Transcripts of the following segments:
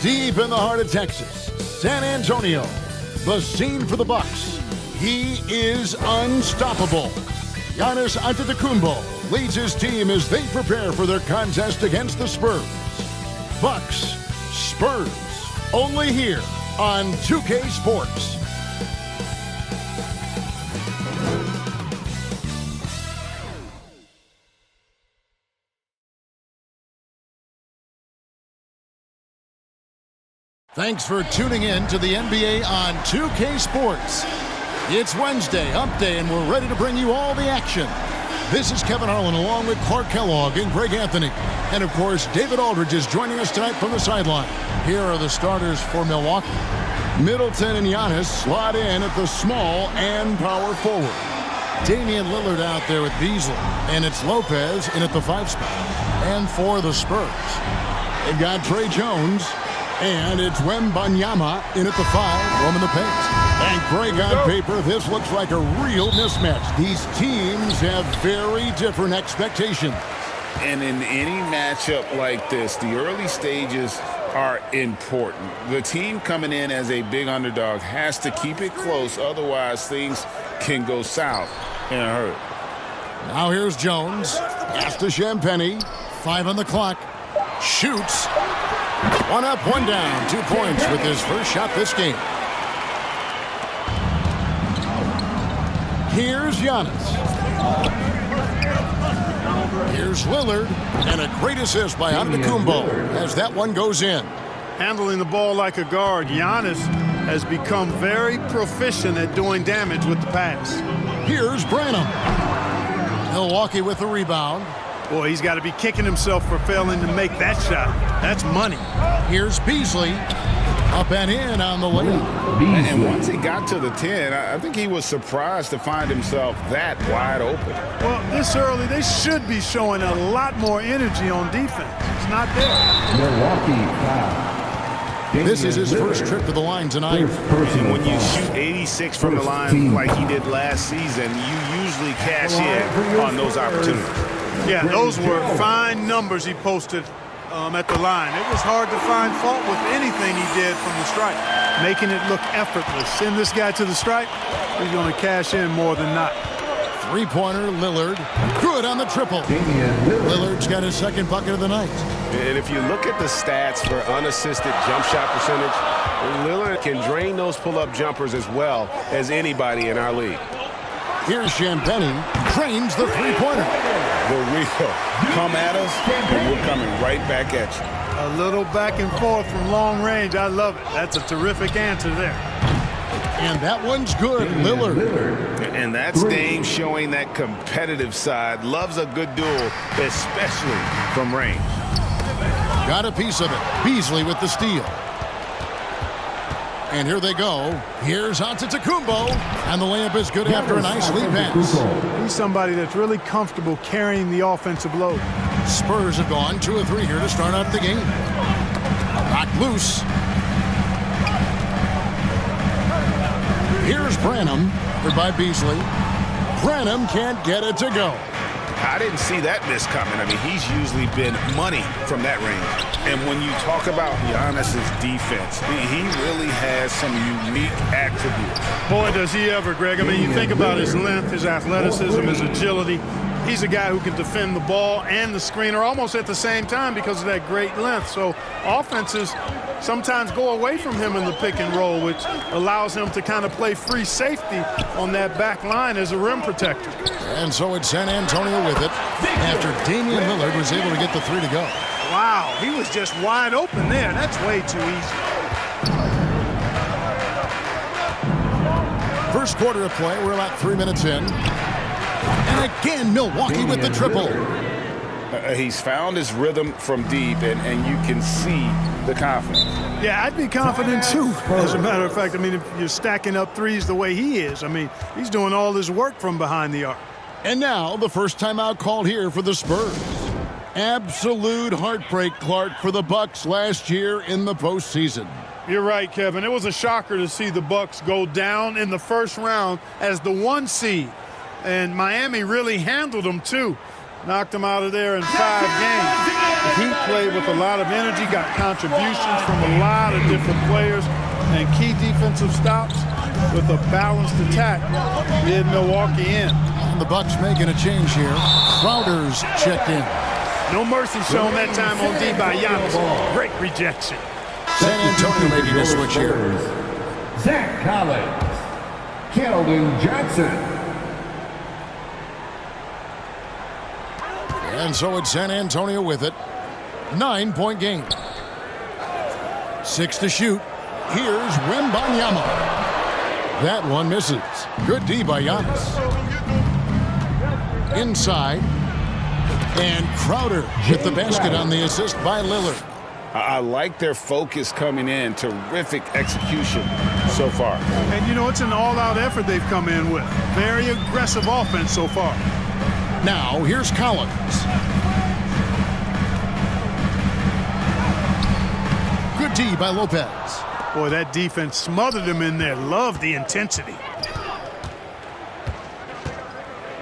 Deep in the heart of Texas, San Antonio, the scene for the Bucks. He is unstoppable. Giannis Antetokounmpo leads his team as they prepare for their contest against the Spurs. Bucks, Spurs, only here on 2K Sports. Thanks for tuning in to the NBA on 2K Sports. It's Wednesday, Hump Day, and we're ready to bring you all the action. This is Kevin Harlan along with Clark Kellogg and Greg Anthony. And, of course, David Aldridge is joining us tonight from the sideline. Here are the starters for Milwaukee. Middleton and Giannis slot in at the small and power forward. Damian Lillard out there with Beasley. And it's Lopez in at the 5 spot. And for the Spurs, they've got Trey Jones. And it's Wembanyama in at the 5, roaming the paint. And Greg, on paper, this looks like a real mismatch. These teams have very different expectations. And in any matchup like this, the early stages are important. The team coming in as a big underdog has to keep it close, otherwise things can go south in a hurry. Now here's Jones. Pass to Champagnie. 5 on the clock. Shoots. 1 up, 1 down. 2 points with his first shot this game. Here's Giannis. Here's Lillard. And a great assist by Antetokounmpo as that one goes in. Handling the ball like a guard, Giannis has become very proficient at doing damage with the pass. Here's Branham. Milwaukee with the rebound. Boy, he's got to be kicking himself for failing to make that shot. That's money. Here's Beasley. Up and in on the layup. And once he got to the 10, I think he was surprised to find himself that wide open. Well, this early, they should be showing a lot more energy on defense. It's not there. Milwaukee foul. This is his first trip to the line tonight. And when you shoot 86 from the line like he did last season, you usually cash in on those opportunities. Yeah, those were fine numbers he posted at the line. It was hard to find fault with anything he did from the stripe, making it look effortless. Send this guy to the stripe, he's going to cash in more than not. 3-pointer, Lillard. Good on the triple. Lillard's got his second bucket of the night. And if you look at the stats for unassisted jump shot percentage, Lillard can drain those pull-up jumpers as well as anybody in our league. Here's Champagnie. Drains the 3-pointer. The wheel. Come at us, and we're coming right back at you. A little back and forth from long range. I love it. That's a terrific answer there. And that one's good, Lillard. And that's Dame showing that competitive side. Loves a good duel, especially from range. Got a piece of it. Beasley with the steal. And here they go. Here's Antetokounmpo. And the layup is good after a nice lead pass. He's somebody that's really comfortable carrying the offensive load. Spurs have gone 2 of 3 here to start out the game. Knocked loose. Here's Branham, covered by Beasley. Branham can't get it to go. I didn't see that miss coming. I mean, he's usually been money from that range. And when you talk about Giannis's defense, he really has some unique attributes. Boy, does he ever, Greg. I mean, you think about his length, his athleticism, his agility. He's a guy who can defend the ball and the screener almost at the same time because of that great length. So offenses sometimes go away from him in the pick and roll, which allows him to kind of play free safety on that back line as a rim protector. And so it's San Antonio with it after Damian Lillard was able to get the 3 to go. Wow, he was just wide open there. That's way too easy. First quarter of play, we're about 3 minutes in. And again, Milwaukee with the triple. He's found his rhythm from deep, and you can see the confidence. Yeah, I'd be confident too, as a matter of fact. I mean, if you're stacking up threes the way he is, I mean, he's doing all his work from behind the arc. And now, the first timeout called here for the Spurs. Absolute heartbreak, Clark, for the Bucks last year in the postseason. You're right, Kevin. It was a shocker to see the Bucks go down in the first round as the 1 seed. And Miami really handled them, too. knocked him out of there in 5 games. He played with a lot of energy, got contributions from a lot of different players, and key defensive stops with a balanced attack did Milwaukee in. And the Bucks making a change here. Crowder's checked in. No mercy shown that time on D by Giannis. Great rejection. San Antonio making a switch here. Zach Collins, Keldon Johnson. And so it's San Antonio with it. 9-point game. 6 to shoot. Here's Wembanyama. That one misses. Good D by Giannis. Inside. And Crowder with the basket on the assist by Lillard. I like their focus coming in. Terrific execution so far. And, you know, it's an all-out effort they've come in with. Very aggressive offense so far. Now, here's Collins. Good D by Lopez. Boy, that defense smothered him in there. Love the intensity.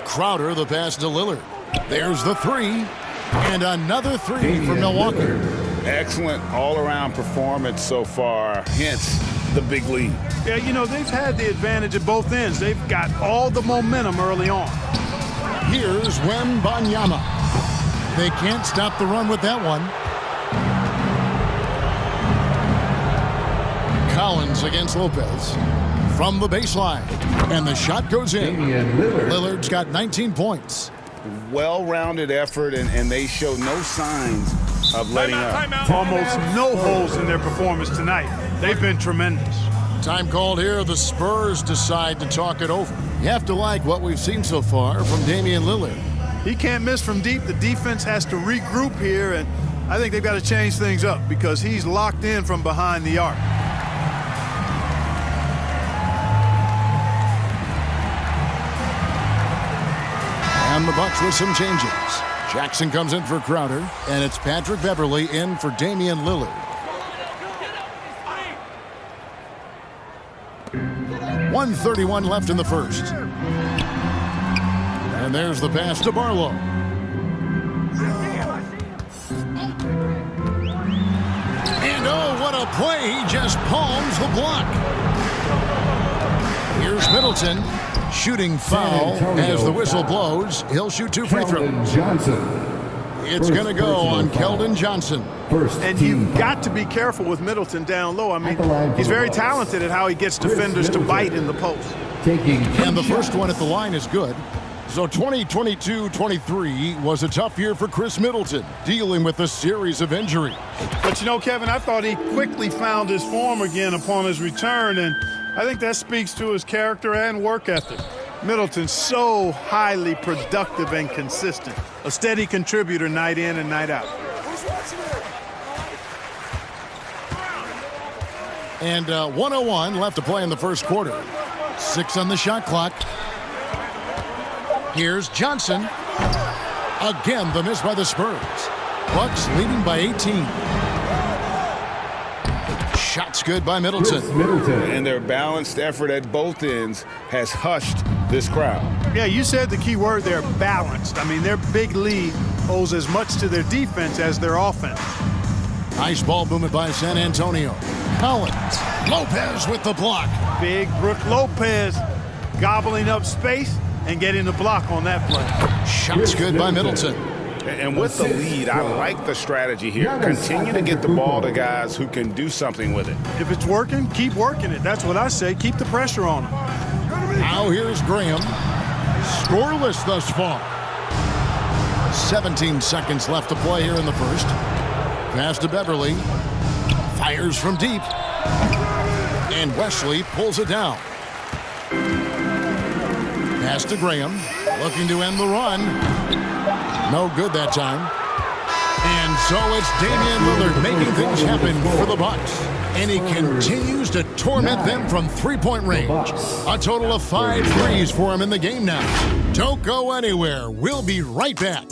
Crowder, the pass to Lillard. There's the three. And another three for Milwaukee. Excellent all-around performance so far, hence the big lead. Yeah, you know, they've had the advantage at both ends. They've got all the momentum early on. Here's Wembanyama. They can't stop the run with that one. Collins against Lopez from the baseline. And the shot goes in. Lillard's got 19 points. Well-rounded effort, and they show no signs of letting up. Almost no holes in their performance tonight. They've been tremendous. Time called here. The Spurs decide to talk it over. You have to like what we've seen so far from Damian Lillard. He can't miss from deep. The defense has to regroup here, and I think they've got to change things up because he's locked in from behind the arc. And the Bucks with some changes. Jackson comes in for Crowder, and it's Patrick Beverley in for Damian Lillard. 1:31 left in the first. And there's the pass to Barlow. And oh, what a play. He just palms the block. Here's Middleton. Shooting foul as the whistle blows. He'll shoot 2 free throws. It's going to go on Keldon Johnson. And you've got to be careful with Middleton down low. I mean, he's very talented at how he gets defenders to bite in the post. And the first one at the line is good. So 2022-23 was a tough year for Chris Middleton, dealing with a series of injuries. But you know, Kevin, I thought he quickly found his form again upon his return, and I think that speaks to his character and work ethic. Middleton's so highly productive and consistent, a steady contributor night in and night out. And 1:01 left to play in the first quarter. 6 on the shot clock. Here's Johnson. Again, the miss by the Spurs. Bucks leading by 18. Shots good by Middleton. And their balanced effort at both ends has hushed this crowd. Yeah, you said the key word there, balanced. I mean, their big lead owes as much to their defense as their offense. Nice ball movement by San Antonio. Collins. Lopez with the block. Big Brook Lopez gobbling up space and getting the block on that play. Shots good by Middleton. And with the lead, I like the strategy here. Continue to get the ball to guys who can do something with it. If it's working, keep working it. That's what I say. Keep the pressure on them. Now here's Graham. Scoreless thus far. 17 seconds left to play here in the first. Pass to Beverley. Fires from deep. And Wesley pulls it down. Pass to Graham. Looking to end the run. No good that time. And so it's Damian Lillard making things happen for the Bucks. And he continues to torment them from three-point range. A total of 5 threes for him in the game now. Don't go anywhere. We'll be right back.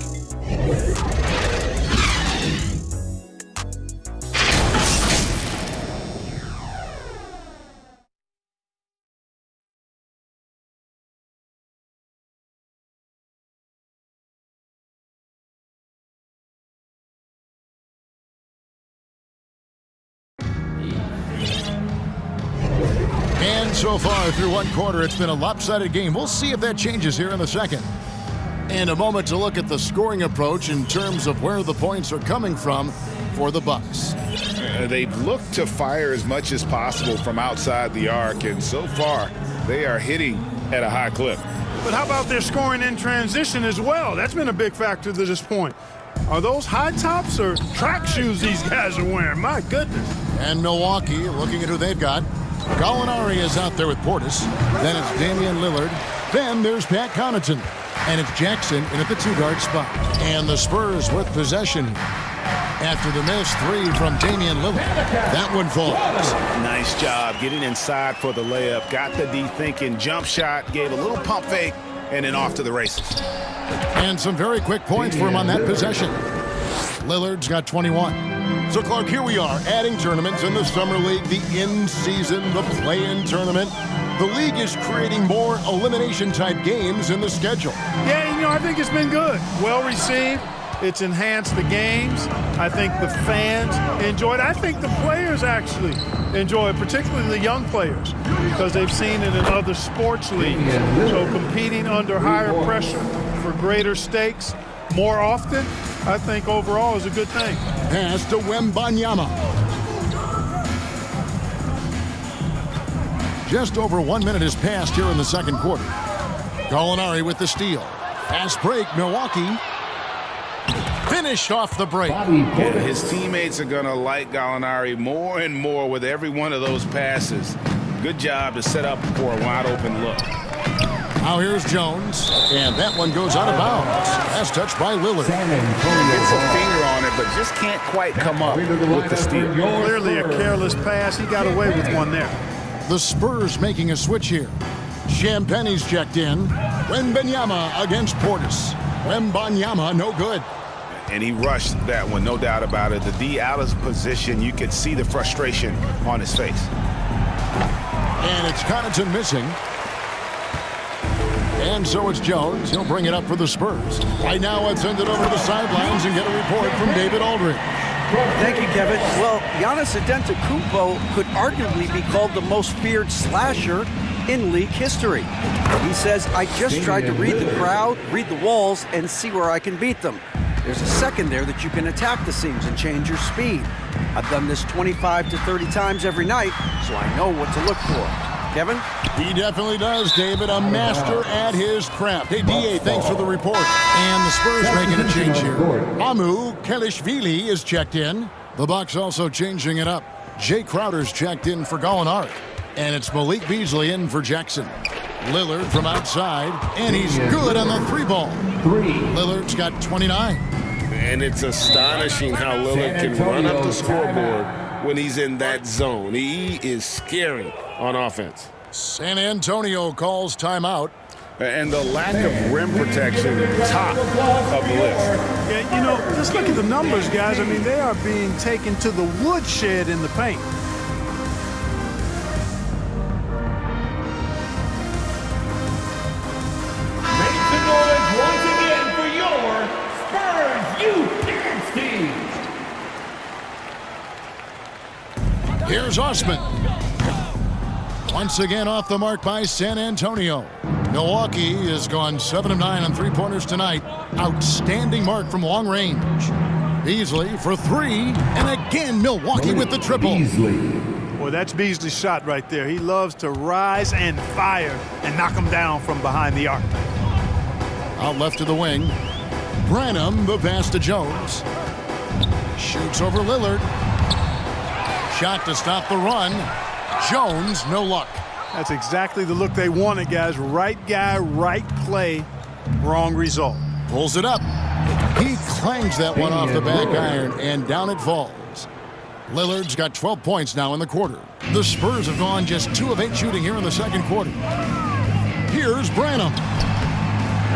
And so far through one quarter, it's been a lopsided game. We'll see if that changes here in the second. And a moment to look at the scoring approach in terms of where the points are coming from for the Bucks. They've looked to fire as much as possible from outside the arc, and so far they are hitting at a high clip. But how about their scoring in transition as well? That's been a big factor to this point. Are those high tops or track shoes these guys are wearing? My goodness. And Milwaukee, looking at who they've got. Gallinari is out there with Portis. Then it's Damian Lillard. Then there's Pat Connaughton. And it's Jackson in at the two-guard spot. And the Spurs with possession after the missed three from Damian Lillard. That one falls. Nice job getting inside for the layup. Got the D thinking, jump shot, gave a little pump fake, and then off to the races. And some very quick points for him on that possession. Lillard's got 21. So, Clark, here we are adding tournaments in the Summer League, the in-season, the play-in tournament. The league is creating more elimination-type games in the schedule. Yeah, I think it's been good. Well received. It's enhanced the games. I think the fans enjoy it. I think the players actually enjoy it, particularly the young players, because they've seen it in other sports leagues. So competing under higher pressure for greater stakes more often, I think overall is a good thing. Pass to Wembanyama. Just over 1 minute has passed here in the second quarter. Gallinari with the steal. Fast break, Milwaukee. Finished off the break. Yeah, his teammates are going to like Gallinari more and more with every one of those passes. Good job to set up for a wide-open look. Now here's Jones, and that one goes out of bounds. Last touch by Lillard. Gets a finger on it, but just can't quite come up with the steal. Clearly a careless pass. He got away with one there. The Spurs making a switch here. Champagne's checked in. Wembanyama against Portis. Wembanyama, no good. And he rushed that one, no doubt about it. The D out of position, you could see the frustration on his face. And it's Connaughton missing. And so it's Jones. He'll bring it up for the Spurs. Right now, let's send it over to the sidelines and get a report from David Aldridge. Thank you, Kevin. Well, Giannis Antetokounmpo could arguably be called the most feared slasher in league history. He says, I just tried to read the crowd, read the walls, and see where I can beat them. There's a second there that you can attack the seams and change your speed. I've done this 25 to 30 times every night, so I know what to look for. Kevin? He definitely does, David. A master at his craft. Hey, D.A., thanks for the report. And the Spurs making a change here. Amu Kelishvili is checked in. The Bucks also changing it up. Jay Crowder's checked in for Gallinari. And it's Malik Beasley in for Jackson. Lillard from outside, and he's good on the three ball. Lillard's got 29. And it's astonishing how Lillard can run up the scoreboard when he's in that zone. He is scary on offense. San Antonio calls timeout. And the lack of rim protection, top of the list. Yeah, just look at the numbers, guys. I mean, they are being taken to the woodshed in the paint. Once again for your Spurs youth team. Here's Osman. Once again off the mark by San Antonio. Milwaukee has gone 7 of 9 on three-pointers tonight. Outstanding mark from long range. Beasley for three, and again Milwaukee with the triple. Boy, that's Beasley's shot right there. He loves to rise and fire and knock him down from behind the arc. Out left to the wing. Branham, the pass to Jones. Shoots over Lillard. Shot to stop the run. Jones, no luck. That's exactly the look they wanted, guys. Right guy, right play, wrong result. Pulls it up. He clangs that one off the back iron, and down it falls. Lillard's got 12 points now in the quarter. The Spurs have gone just 2 of 8 shooting here in the second quarter. Here's Branham.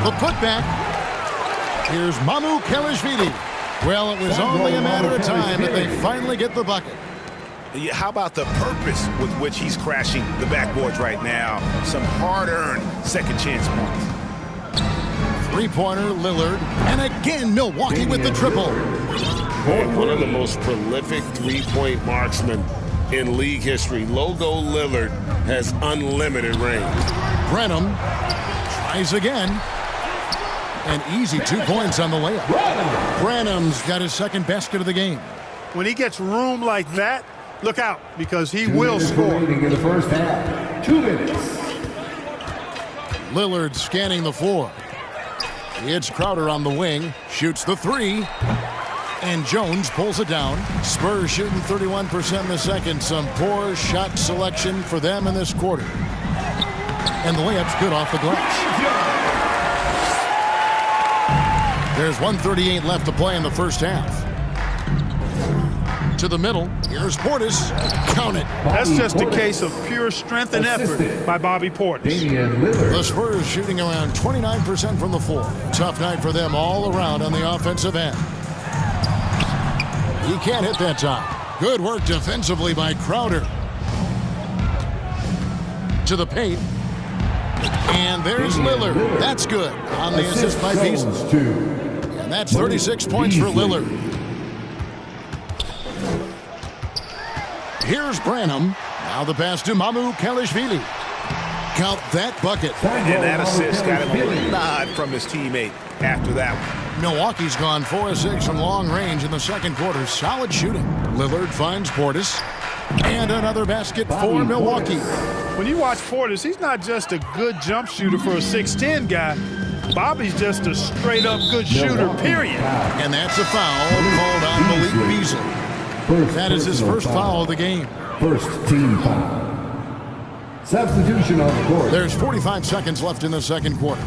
The putback. Here's Mamu Kelishvili. Well, it was only a matter of time that they finally get the bucket. How about the purpose with which he's crashing the backboards right now? Some hard-earned second chance points. Three-pointer, Lillard, and again Milwaukee with the triple. One of the most prolific three-point marksmen in league history. Logo Lillard has unlimited range. Brenham tries again. And easy 2 points on the layup. Brenham's got his second basket of the game. When he gets room like that, look out, because he will score. In the first half. 2 minutes. Lillard scanning the floor. It's Crowder on the wing. Shoots the 3. And Jones pulls it down. Spurs shooting 31% in the second. Some poor shot selection for them in this quarter. And the layup's good off the glass. There's 1:38 left to play in the first half. To the middle. Here's Portis. Count it. That's just a case of pure strength and effort by Bobby Portis. The Spurs shooting around 29% from the floor. Tough night for them all around on the offensive end. He can't hit that time. Good work defensively by Crowder. To the paint. And there's Lillard. That's good on the assist by Beasley. And that's 36 points for Lillard. Here's Branham. Now the pass to Mamu Kelishvili. Count that bucket. And that assist got him a little nod from his teammate after that one. Milwaukee's gone 4 of 6 from long range in the second quarter. Solid shooting. Lillard finds Portis. And another basket for Milwaukee. When you watch Portis, he's not just a good jump shooter for a 6'10 guy. Bobby's just a straight-up good shooter, period. And that's a foul called on Malik Beasley. That is his first foul of the game. First team foul. Substitution on the court. There's 45 seconds left in the second quarter.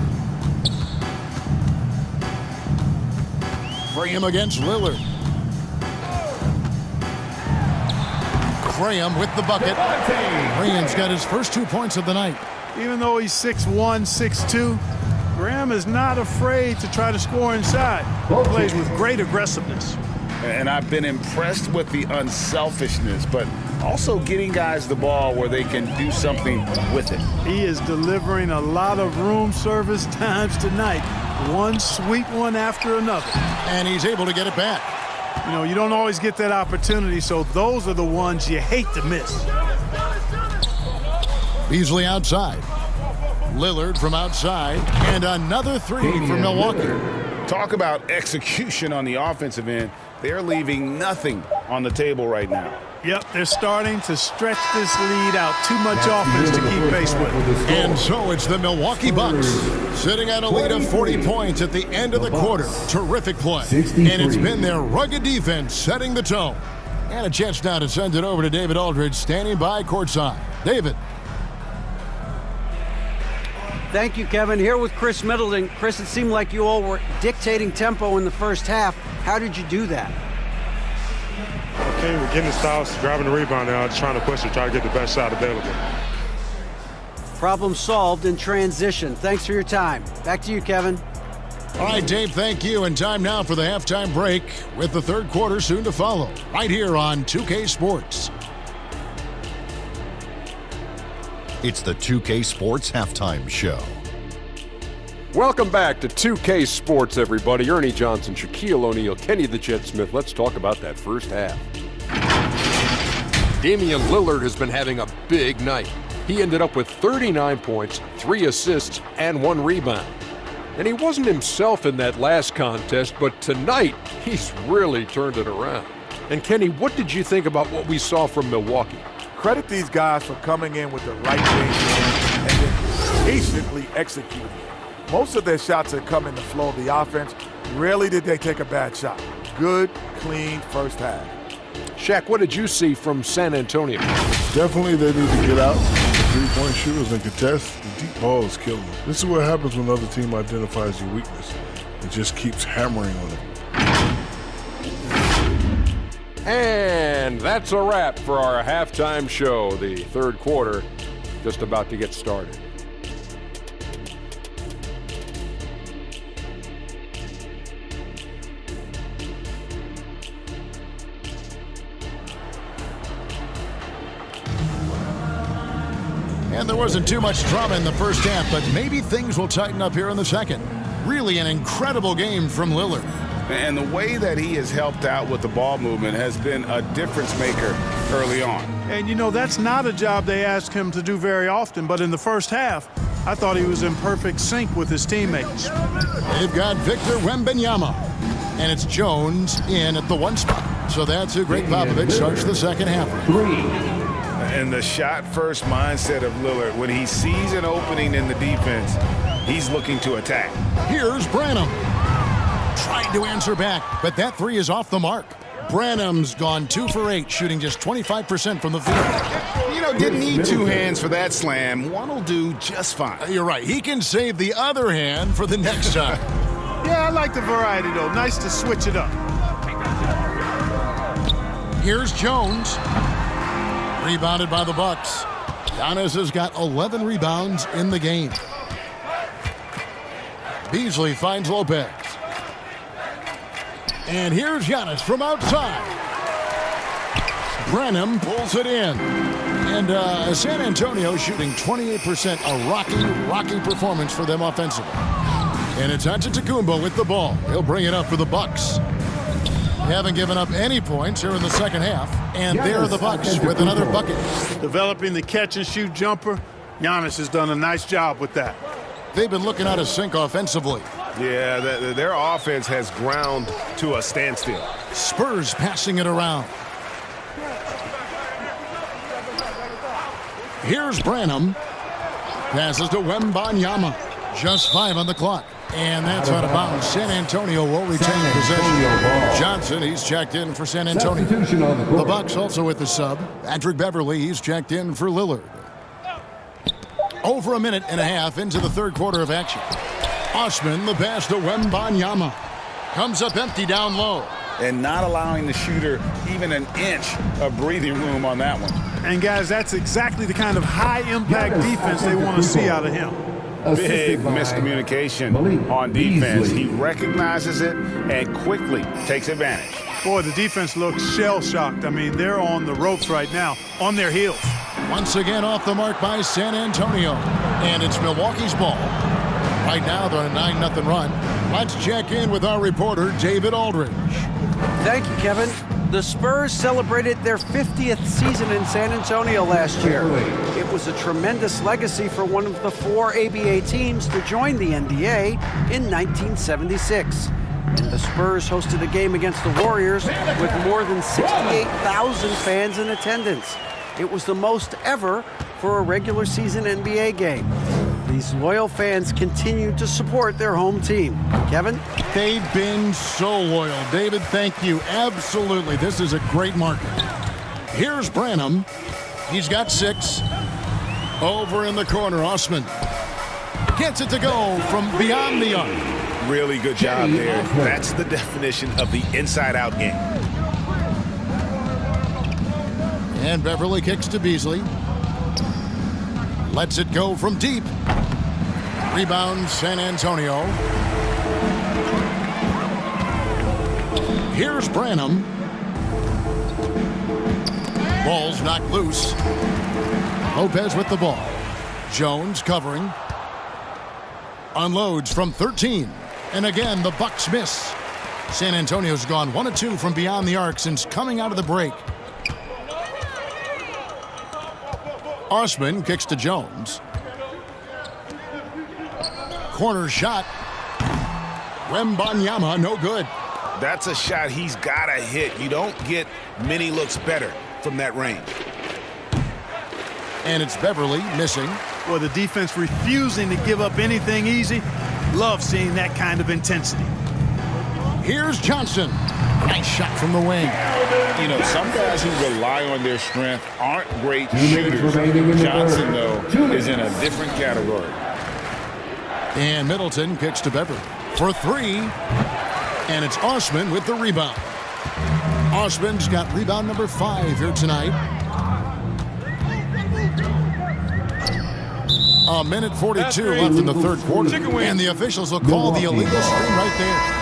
Graham against Lillard. Graham with the bucket. Graham's got his first 2 points of the night. Even though he's 6'1", 6'2", Graham is not afraid to try to score inside. He plays with great aggressiveness. And I've been impressed with the unselfishness, but also getting guys the ball where they can do something with it. He is delivering a lot of room service times tonight. One sweet one after another. And he's able to get it back. You know, you don't always get that opportunity, so those are the ones you hate to miss. Beasley outside. Lillard from outside. And another 3 from Milwaukee. Talk about execution on the offensive end. They're leaving nothing on the table right now. Yep, they're starting to stretch this lead out. Too much offense to keep pace with. And so it's the Milwaukee Bucks sitting at a lead of 40 points at the end of the quarter. Terrific play. And it's been their rugged defense setting the tone. And a chance now to send it over to David Aldridge standing by courtside. David. Thank you, Kevin. Here with Chris Middleton. Chris, it seemed like you all were dictating tempo in the first half. How did you do that? Okay, we're getting the styles, grabbing the rebound now, just trying to push it, try to get the best shot available. Problem solved in transition. Thanks for your time. Back to you, Kevin. All right, Dave, thank you. And time now for the halftime break with the third quarter soon to follow. Right here on 2K Sports. It's the 2K Sports Halftime Show. Welcome back to 2K Sports, everybody. Ernie Johnson, Shaquille O'Neal, Kenny the Jet Smith. Let's talk about that first half. Damian Lillard has been having a big night. He ended up with 39 points, 3 assists, and 1 rebound. And he wasn't himself in that last contest, but tonight, he's really turned it around. And Kenny, what did you think about what we saw from Milwaukee? Credit these guys for coming in with the right game plan and then patiently executing. Most of their shots have come in the flow of the offense. Rarely did they take a bad shot. Good, clean first half. Shaq, what did you see from San Antonio? Definitely they need to get out. Three-point shooters and contest. The deep ball is killing them. This is what happens when another team identifies your weakness. It just keeps hammering on it. And that's a wrap for our halftime show. The third quarter just about to get started. And there wasn't too much drama in the first half, but maybe things will tighten up here in the second. Really an incredible game from Lillard. And the way that he has helped out with the ball movement has been a difference maker early on. And, you know, that's not a job they ask him to do very often, but in the first half, I thought he was in perfect sync with his teammates. They've got Victor Wembanyama, and it's Jones in at the 1 spot. So that's who Greg Popovich starts the second half. And the shot-first mindset of Lillard, when he sees an opening in the defense, he's looking to attack. Here's Branham. Trying to answer back, but that 3 is off the mark. Branham's gone 2 for 8, shooting just 25% from the field. You know, didn't need 2 hands for that slam. One will do just fine. You're right. He can save the other hand for the next time. Yeah, I like the variety, though. Nice to switch it up. Here's Jones. Rebounded by the Bucks. Giannis has got 11 rebounds in the game. Beasley finds Lopez. And here's Giannis from outside. Branham pulls it in. And San Antonio shooting 28%. A rocky performance for them offensively. And it's Antetokounmpo with the ball. He'll bring it up for the Bucks. They haven't given up any points here in the second half. And there are the Bucks with another bucket. Developing the catch-and-shoot jumper, Giannis has done a nice job with that. They've been looking out of sync offensively. Yeah, their offense has ground to a standstill. Spurs passing it around. Here's Branham. Passes to Wembanyama. Just 5 on the clock. And that's out of bounds. San Antonio will retain possession. Johnson, he's checked in for San Antonio. The Bucks also with the sub. Patrick Beverly, he's checked in for Lillard. Over a minute and a half into the third quarter of action. Osman, the pass to Wembanyama. Comes up empty down low. And not allowing the shooter even an inch of breathing room on that one. And, guys, that's exactly the kind of high-impact defense they want to see out of him. Big miscommunication on defense. He recognizes it and quickly takes advantage. Boy, the defense looks shell-shocked. I mean, they're on the ropes right now, on their heels. Once again off the mark by San Antonio. And it's Milwaukee's ball. Right now they're on a 9-0 run. Let's check in with our reporter, David Aldridge. Thank you, Kevin. The Spurs celebrated their 50th season in San Antonio last year. It was a tremendous legacy for one of the 4 ABA teams to join the NBA in 1976. And the Spurs hosted a game against the Warriors with more than 68,000 fans in attendance. It was the most ever for a regular season NBA game. These loyal fans continue to support their home team. Kevin? They've been so loyal. David, thank you. Absolutely. This is a great market. Here's Branham. He's got 6. Over in the corner, Osman. Gets it to go from beyond the arc. Really good job there. That's the definition of the inside-out game. And Beverly kicks to Beasley. Lets it go from deep. Rebound, San Antonio. Here's Branham. Ball's knocked loose. Lopez with the ball. Jones covering. Unloads from 13. And again, the Bucks miss. San Antonio's gone 1 of 2 from beyond the arc since coming out of the break. Osman kicks to Jones. Corner shot. Wembanyama, no good. That's a shot he's got to hit. You don't get many looks better from that range. And it's Beverly missing. Well, the defense refusing to give up anything easy. Love seeing that kind of intensity. Here's Johnson. Nice shot from the wing. You know, some guys who rely on their strength aren't great shooters. Johnson, though, is in a different category. And Middleton kicks to Beverly for 3. And it's Osman with the rebound. Osman's got rebound number 5 here tonight. A minute 42 left in the third quarter. And the officials will call the illegal screen right there.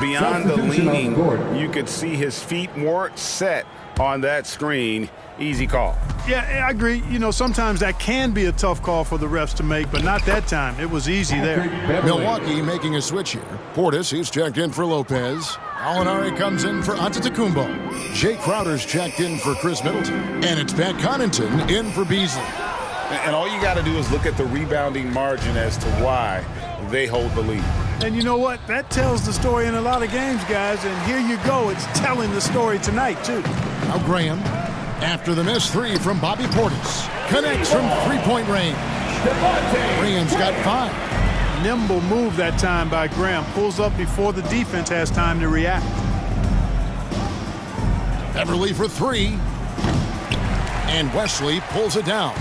Beyond the leaning, you could see his feet weren't set on that screen. Easy call. Yeah, I agree. You know, sometimes that can be a tough call for the refs to make, but not that time. It was easy there. Milwaukee making a switch here. Portis, he's checked in for Lopez. Gallinari comes in for Antetokounmpo. Jay Crowder's checked in for Chris Middleton. And it's Pat Connaughton in for Beasley. And all you got to do is look at the rebounding margin as to why they hold the lead. And you know what? That tells the story in a lot of games, guys. And here you go. It's telling the story tonight, too. Now Graham, after the missed three from Bobby Portis, connects from three-point range. Graham's got 5. Nimble move that time by Graham. Pulls up before the defense has time to react. Beverly for 3. And Wesley pulls it down.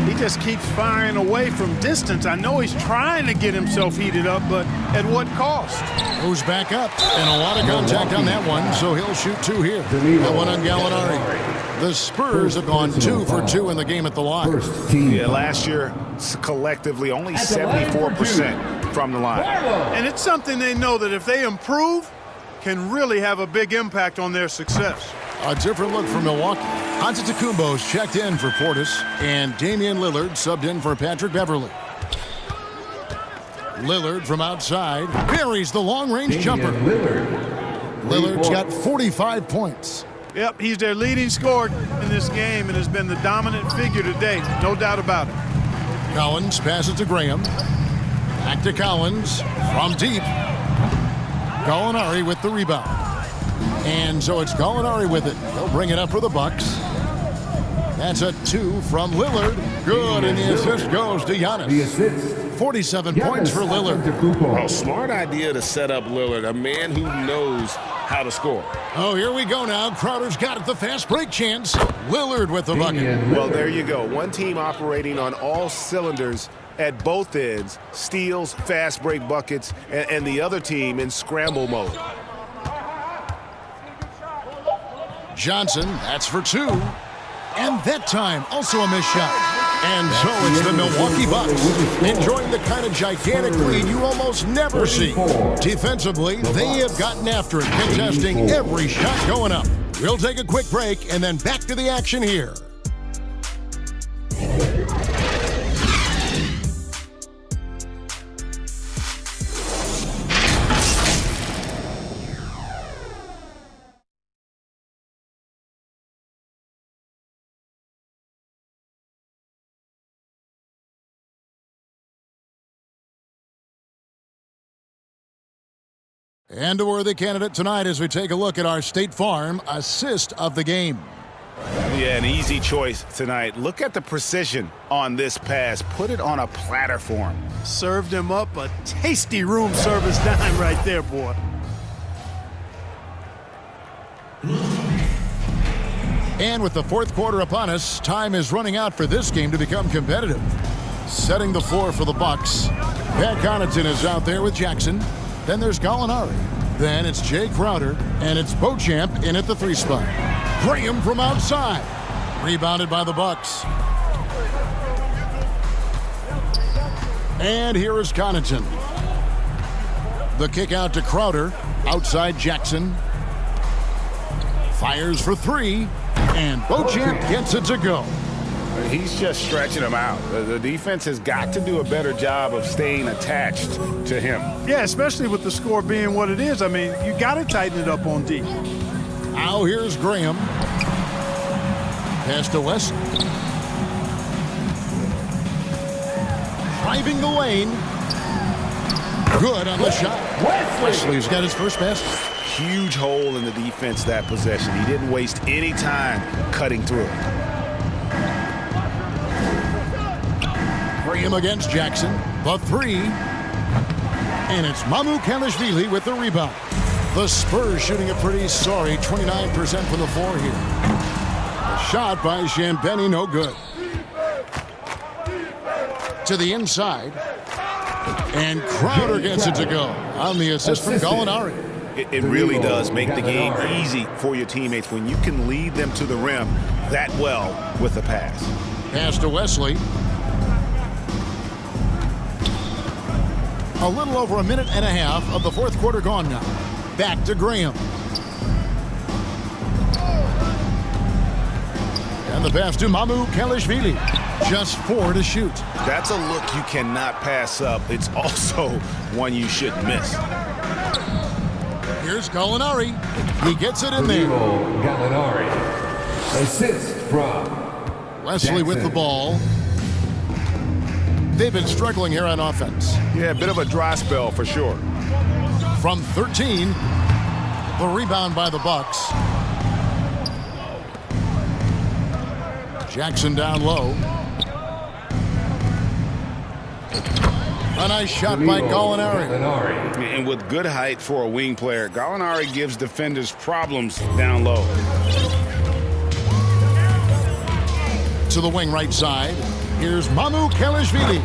He just keeps firing away from distance. I know he's trying to get himself heated up, but at what cost? Goes back up, and a lot of contact on that one, so he'll shoot 2 here. That one on Gallinari. The Spurs have gone 2 for 2 in the game at the line. Yeah, last year, collectively, only 74% from the line. And it's something they know that if they improve, can really have a big impact on their success. A different look for Milwaukee. Antetokounmpo's checked in for Portis, and Damian Lillard subbed in for Patrick Beverly. Lillard from outside buries the long-range jumper. Lillard's got 45 points. Yep, he's their leading scorer in this game and has been the dominant figure today, no doubt about it. Collins passes to Graham. Back to Collins from deep. Gallinari with the rebound. And so it's Gallinari with it. They'll bring it up for the Bucks. That's a 2 from Lillard. Good, and the assist goes to Giannis. 47 points for Lillard. A smart idea to set up Lillard, a man who knows how to score. Oh, here we go now. Crowder's got it, the fast break chance. Lillard with the bucket. Well, there you go. One team operating on all cylinders at both ends. Steals, fast break buckets, and the other team in scramble mode. Johnson, that's for 2. And that time, also a missed shot. And so it's the Milwaukee Bucks enjoying the kind of gigantic lead you almost never see. Defensively, they have gotten after it, contesting every shot going up. We'll take a quick break and then back to the action here. And a worthy candidate tonight as we take a look at our State Farm assist of the game. Yeah, an easy choice tonight. Look at the precision on this pass. Put it on a platter for him. Served him up a tasty room service dime right there, boy. And with the fourth quarter upon us, time is running out for this game to become competitive. Setting the floor for the Bucks. Pat Connaughton is out there with Jackson. Then there's Gallinari. Then it's Jay Crowder. And it's Beauchamp in at the 3 spot. Graham from outside. Rebounded by the Bucks. And here is Connaughton. The kick out to Crowder. Outside Jackson. Fires for 3. And Beauchamp gets it to go. He's just stretching him out. The defense has got to do a better job of staying attached to him. Yeah, especially with the score being what it is. I mean, you got to tighten it up on D. Now here's Graham. Pass to West. Driving the lane. Good on the shot. Wesley's got his first basket. Huge hole in the defense that possession. He didn't waste any time cutting through. Graham against Jackson. The 3. And it's Mamukelashvili with the rebound. The Spurs shooting a pretty sorry 29% from the floor here. The shot by Champagny, no good. To the inside. And Crowder gets it to go on the assist from Gallinari. It really does make the game easy for your teammates when you can lead them to the rim that well with a pass. Pass to Wesley. A little over a minute and a half of the fourth quarter gone now. Back to Graham. And the pass to Mamukelashvili. Just 4 to shoot. That's a look you cannot pass up. It's also one you shouldn't miss. Here's Gallinari. He gets it in there. Gallinari. Assist from Wesley with the ball. They've been struggling here on offense. Yeah, a bit of a dry spell for sure. From 13, the rebound by the Bucks. Jackson down low. A nice shot by Gallinari. And with good height for a wing player, Gallinari gives defenders problems down low. To the wing right side. Here's Mamu Kelishvili.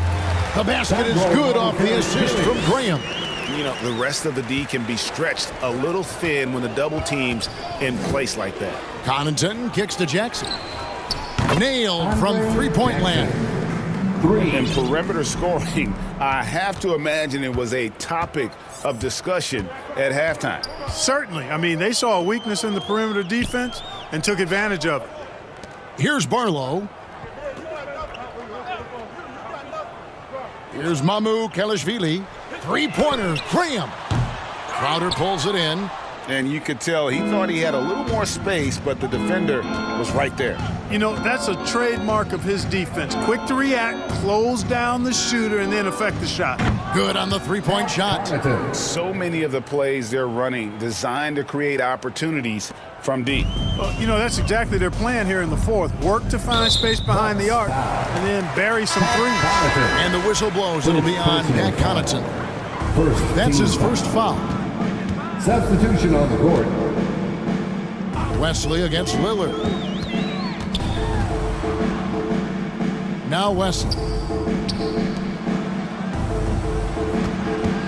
The basket is good off the assist from Graham. You know, the rest of the D can be stretched a little thin when the double team's in place like that. Connaughton kicks to Jackson. Nailed from three-point land. And perimeter scoring, I have to imagine it was a topic of discussion at halftime. Certainly. I mean, they saw a weakness in the perimeter defense and took advantage of it. Here's Barlow. Here's Mamu Kelishvili. Three-pointer, Graham. Crowder pulls it in. And you could tell he thought he had a little more space, but the defender was right there. You know, that's a trademark of his defense. Quick to react, close down the shooter, and then affect the shot. Good on the three-point shot. So many of the plays they're running designed to create opportunities from deep. Well, you know, that's exactly their plan here in the fourth. Work to find space behind the arc, and then bury some threes. And the whistle blows. It'll be on Pat Connaughton. That's his first foul. Substitution on the court. Wesley against Lillard. Now Wesley.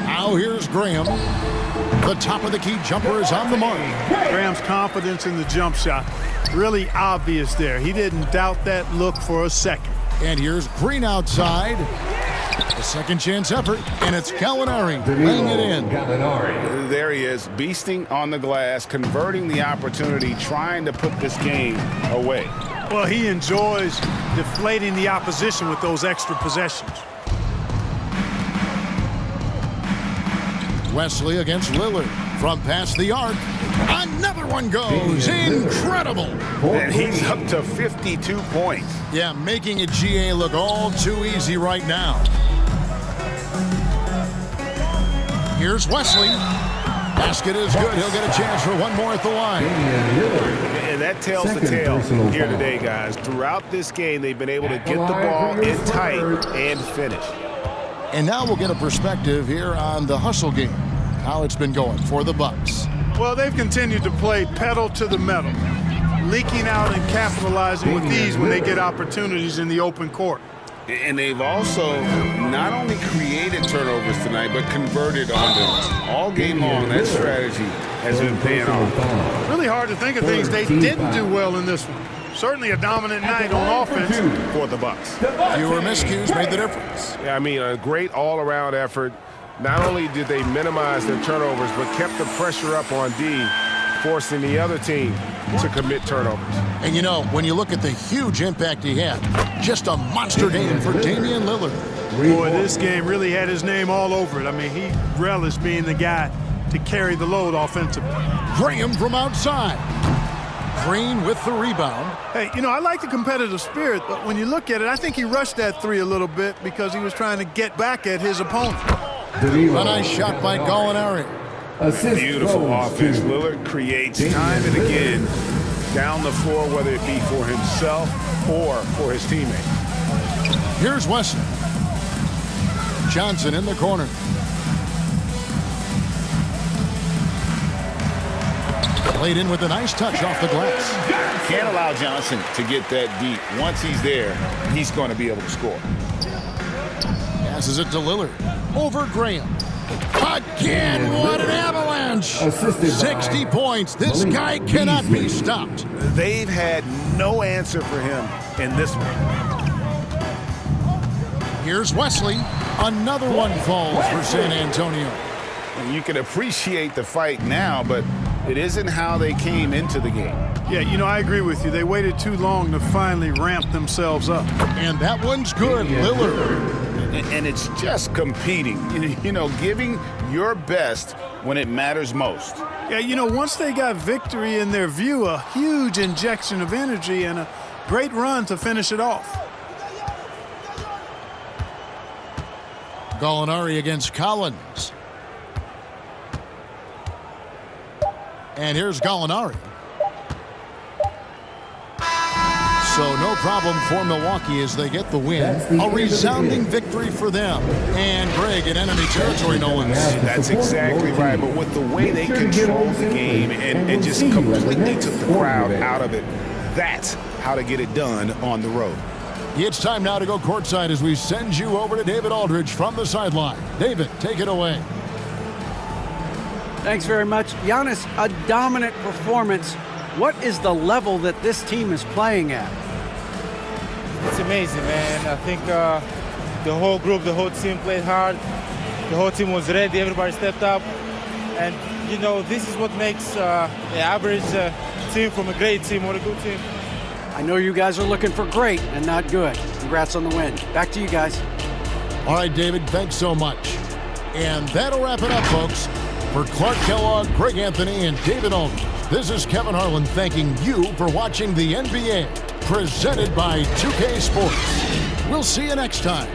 Now here's Graham. The top of the key jumper is on the mark. Graham's confidence in the jump shot, really obvious there. He didn't doubt that look for a second. And here's Green outside. A second chance effort, and it's Gallinari laying it in. There he is, beasting on the glass, converting the opportunity, trying to put this game away. Well, he enjoys deflating the opposition with those extra possessions. Wesley against Lillard. From past the arc. Another one goes. Incredible. And he's up to 52 points. Yeah, making a GA look all too easy right now. Here's Wesley. Basket is good. He'll get a chance for one more at the line. And that tells the tale here today, guys. Throughout this game, they've been able to get the ball in tight and finish. And now we'll get a perspective here on the hustle game, how it's been going for the Bucks. Well, they've continued to play pedal to the metal, leaking out and capitalizing with ease when they get opportunities in the open court. And they've also not only created turnovers tonight, but converted on them. All game long, that strategy has been paying off. Really hard to think of things they didn't do well in this one. Certainly a dominant night on offense for the Bucks. Fewer miscues made the difference. Yeah, I mean, a great all-around effort. Not only did they minimize their turnovers, but kept the pressure up on D, forcing the other team to commit turnovers. And you know, when you look at the huge impact he had, just a monster game for Damian Lillard. Boy, this game really had his name all over it. I mean, he relished being the guy to carry the load offensively. Graham from outside. Green with the rebound. Hey, you know, I like the competitive spirit, but when you look at it, I think he rushed that three a little bit because he was trying to get back at his opponent. A nice shot by Gallinari. Beautiful offense. Lillard creates time and again down the floor, whether it be for himself or for his teammate. Here's Wesley. Johnson in the corner. Played in with a nice touch off the glass. Can't allow Johnson to get that deep. Once he's there, he's going to be able to score. Passes it to Lillard. Over Graham. Again, what an avalanche. 60 points. This guy cannot be stopped. They've had no answer for him in this one. Here's Wesley. Another one falls for San Antonio. And you can appreciate the fight now, but it isn't how they came into the game. Yeah, you know, I agree with you. They waited too long to finally ramp themselves up. And that one's good. Lillard. and it's just competing, giving your best when it matters most. Yeah, once they got victory in their view, a huge injection of energy and a great run to finish it off. Gallinari against Collins. And here's Gallinari. So no problem for Milwaukee as they get the win. A resounding victory for them. And Greg in enemy territory, Nolan. That's exactly right. But with the way they controlled the game and just completely took the crowd out of it, that's how to get it done on the road. It's time now to go courtside as we send you over to David Aldridge from the sideline. David, take it away. Thanks very much. Giannis, a dominant performance. What is the level that this team is playing at? It's amazing, man. I think the whole group, the whole team played hard. The whole team was ready. Everybody stepped up. And, this is what makes the average team from a great team or a good team. I know you guys are looking for great and not good. Congrats on the win. Back to you guys. All right, David, thanks so much. And that'll wrap it up, folks. For Clark Kellogg, Greg Anthony, and David Aldridge, this is Kevin Harlan thanking you for watching the NBA, presented by 2K Sports. We'll see you next time.